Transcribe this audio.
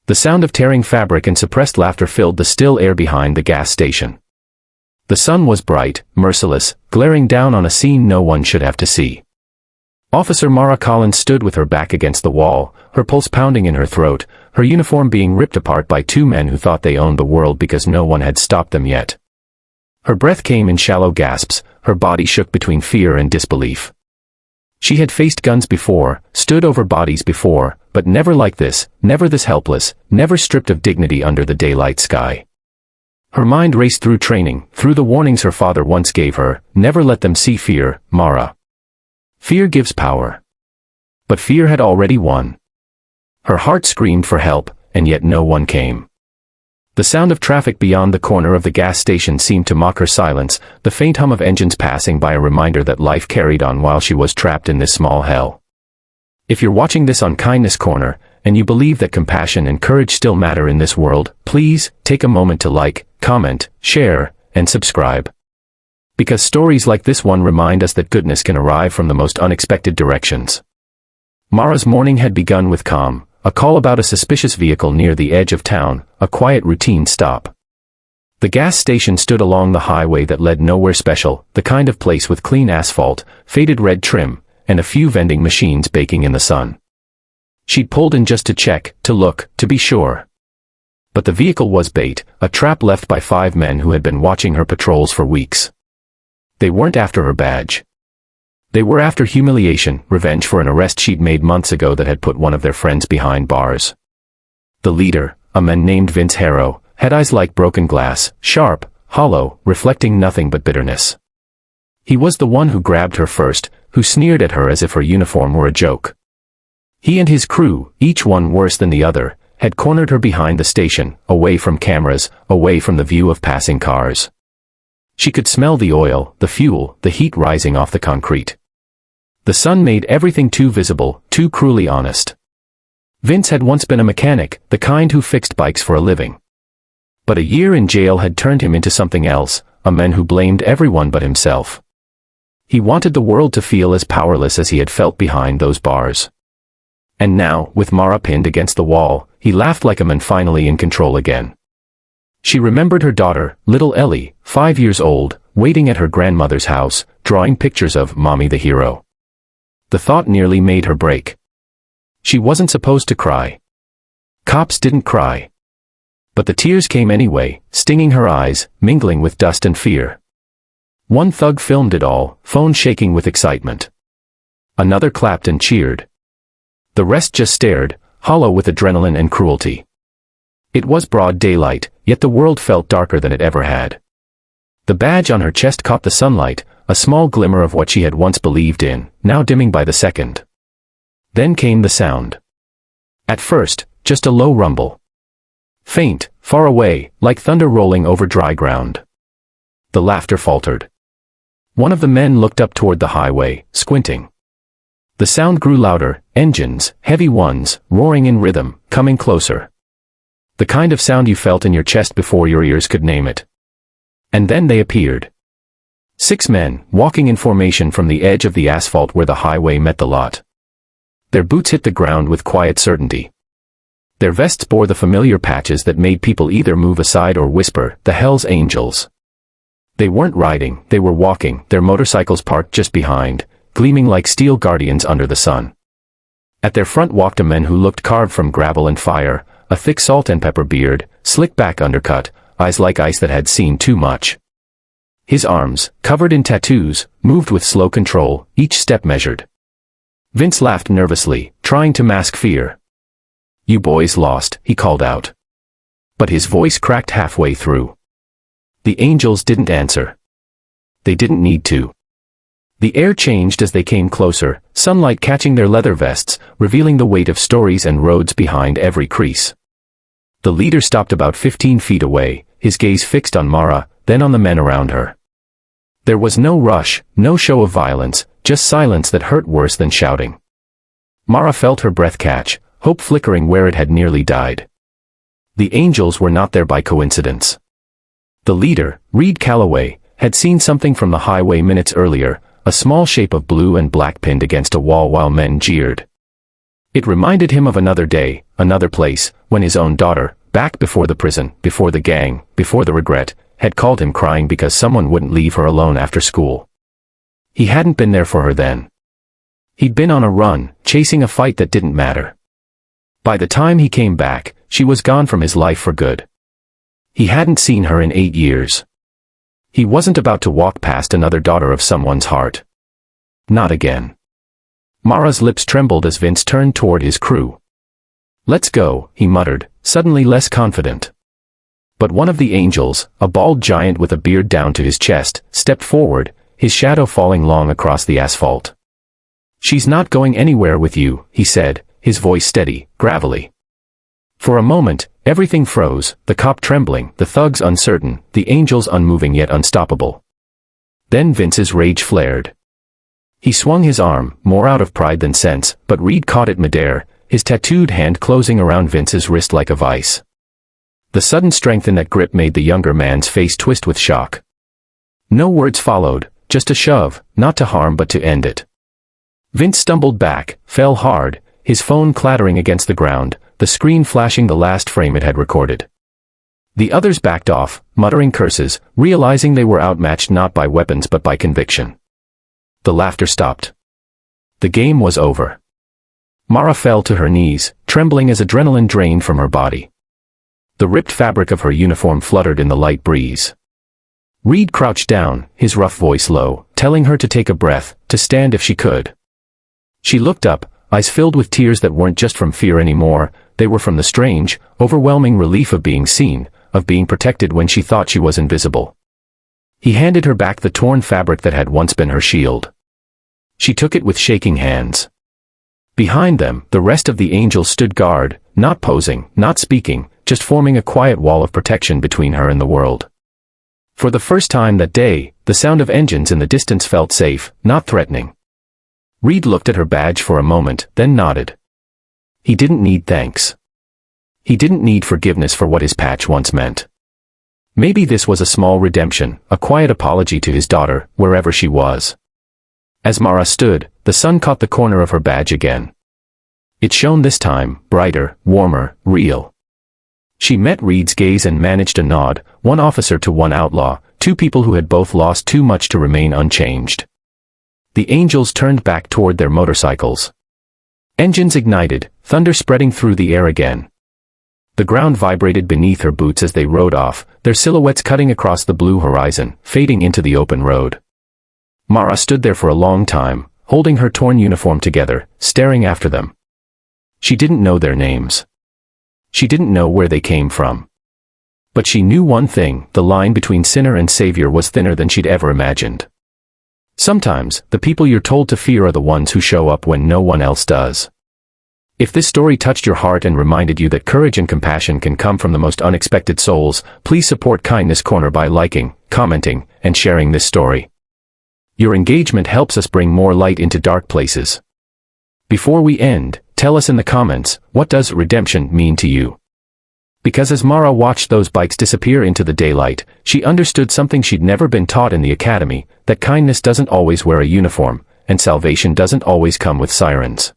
The sound of tearing fabric and suppressed laughter filled the still air behind the gas station. The sun was bright, merciless, glaring down on a scene no one should have to see. Officer Mara Collins stood with her back against the wall, her pulse pounding in her throat, her uniform being ripped apart by two men who thought they owned the world because no one had stopped them yet. Her breath came in shallow gasps, her body shook between fear and disbelief. She had faced guns before, stood over bodies before, but never like this, never this helpless, never stripped of dignity under the daylight sky. Her mind raced through training, through the warnings her father once gave her, never let them see fear, Mara. Fear gives power. But fear had already won. Her heart screamed for help, and yet no one came. The sound of traffic beyond the corner of the gas station seemed to mock her silence, the faint hum of engines passing by a reminder that life carried on while she was trapped in this small hell. If you're watching this on Kindness Corner, and you believe that compassion and courage still matter in this world, please, take a moment to like, comment, share, and subscribe. Because stories like this one remind us that goodness can arrive from the most unexpected directions. Mara's morning had begun with calm, a call about a suspicious vehicle near the edge of town, a quiet routine stop. The gas station stood along the highway that led nowhere special, the kind of place with clean asphalt, faded red trim, and a few vending machines baking in the sun. She'd pulled in just to check, to look, to be sure. But the vehicle was bait, a trap left by 5 men who had been watching her patrols for weeks. They weren't after her badge. They were after humiliation, revenge for an arrest she'd made months ago that had put one of their friends behind bars. The leader, a man named Vince Harrow, had eyes like broken glass, sharp, hollow, reflecting nothing but bitterness. He was the one who grabbed her first, who sneered at her as if her uniform were a joke. He and his crew, each one worse than the other, had cornered her behind the station, away from cameras, away from the view of passing cars. She could smell the oil, the fuel, the heat rising off the concrete. The sun made everything too visible, too cruelly honest. Vince had once been a mechanic, the kind who fixed bikes for a living. But a year in jail had turned him into something else, a man who blamed everyone but himself. He wanted the world to feel as powerless as he had felt behind those bars. And now, with Mara pinned against the wall, he laughed like a man finally in control again. She remembered her daughter, little Ellie, 5 years old, waiting at her grandmother's house, drawing pictures of Mommy the Hero. The thought nearly made her break. She wasn't supposed to cry. Cops didn't cry. But the tears came anyway, stinging her eyes, mingling with dust and fear. One thug filmed it all, phone shaking with excitement. Another clapped and cheered. The rest just stared, hollow with adrenaline and cruelty. It was broad daylight, yet the world felt darker than it ever had. The badge on her chest caught the sunlight, a small glimmer of what she had once believed in, now dimming by the second. Then came the sound. At first, just a low rumble. Faint, far away, like thunder rolling over dry ground. The laughter faltered. One of the men looked up toward the highway, squinting. The sound grew louder, engines, heavy ones, roaring in rhythm, coming closer. The kind of sound you felt in your chest before your ears could name it. And then they appeared. 6 men, walking in formation from the edge of the asphalt where the highway met the lot. Their boots hit the ground with quiet certainty. Their vests bore the familiar patches that made people either move aside or whisper, "The Hell's Angels." They weren't riding, they were walking, their motorcycles parked just behind, gleaming like steel guardians under the sun. At their front walked a man who looked carved from gravel and fire, a thick salt and pepper beard, slick back undercut, eyes like ice that had seen too much. His arms, covered in tattoos, moved with slow control, each step measured. Vince laughed nervously, trying to mask fear. "You boys lost," he called out. But his voice cracked halfway through. The angels didn't answer. They didn't need to. The air changed as they came closer, sunlight catching their leather vests, revealing the weight of stories and roads behind every crease. The leader stopped about 15 feet away, his gaze fixed on Mara, then on the men around her. There was no rush, no show of violence, just silence that hurt worse than shouting. Mara felt her breath catch, hope flickering where it had nearly died. The angels were not there by coincidence. The leader, Reed Calloway, had seen something from the highway minutes earlier, a small shape of blue and black pinned against a wall while men jeered. It reminded him of another day, another place, when his own daughter, back before the prison, before the gang, before the regret, had called him crying because someone wouldn't leave her alone after school. He hadn't been there for her then. He'd been on a run, chasing a fight that didn't matter. By the time he came back, she was gone from his life for good. He hadn't seen her in 8 years. He wasn't about to walk past another daughter of someone's heart. Not again. Mara's lips trembled as Vince turned toward his crew. "Let's go," he muttered, suddenly less confident. But one of the angels, a bald giant with a beard down to his chest, stepped forward, his shadow falling long across the asphalt. "She's not going anywhere with you," he said, his voice steady, gravelly. For a moment, everything froze, the cop trembling, the thugs uncertain, the angels unmoving yet unstoppable. Then Vince's rage flared. He swung his arm, more out of pride than sense, but Reed caught it midair, his tattooed hand closing around Vince's wrist like a vice. The sudden strength in that grip made the younger man's face twist with shock. No words followed, just a shove, not to harm but to end it. Vince stumbled back, fell hard, his phone clattering against the ground, the screen flashing the last frame it had recorded. The others backed off, muttering curses, realizing they were outmatched not by weapons but by conviction. The laughter stopped. The game was over. Mara fell to her knees, trembling as adrenaline drained from her body. The ripped fabric of her uniform fluttered in the light breeze. Reed crouched down, his rough voice low, telling her to take a breath, to stand if she could. She looked up, eyes filled with tears that weren't just from fear anymore, they were from the strange, overwhelming relief of being seen, of being protected when she thought she was invisible. He handed her back the torn fabric that had once been her shield. She took it with shaking hands. Behind them, the rest of the angels stood guard, not posing, not speaking, just forming a quiet wall of protection between her and the world. For the first time that day, the sound of engines in the distance felt safe, not threatening. Reed looked at her badge for a moment, then nodded. He didn't need thanks. He didn't need forgiveness for what his patch once meant. Maybe this was a small redemption, a quiet apology to his daughter, wherever she was. As Mara stood, the sun caught the corner of her badge again. It shone this time, brighter, warmer, real. She met Reed's gaze and managed a nod, one officer to one outlaw, two people who had both lost too much to remain unchanged. The angels turned back toward their motorcycles. Engines ignited, thunder spreading through the air again. The ground vibrated beneath her boots as they rode off, their silhouettes cutting across the blue horizon, fading into the open road. Mara stood there for a long time, holding her torn uniform together, staring after them. She didn't know their names. She didn't know where they came from. But she knew one thing, the line between sinner and savior was thinner than she'd ever imagined. Sometimes, the people you're told to fear are the ones who show up when no one else does. If this story touched your heart and reminded you that courage and compassion can come from the most unexpected souls, please support Kindness Corner by liking, commenting, and sharing this story. Your engagement helps us bring more light into dark places. Before we end, tell us in the comments, what does redemption mean to you? Because as Mara watched those bikes disappear into the daylight, she understood something she'd never been taught in the academy, that kindness doesn't always wear a uniform, and salvation doesn't always come with sirens.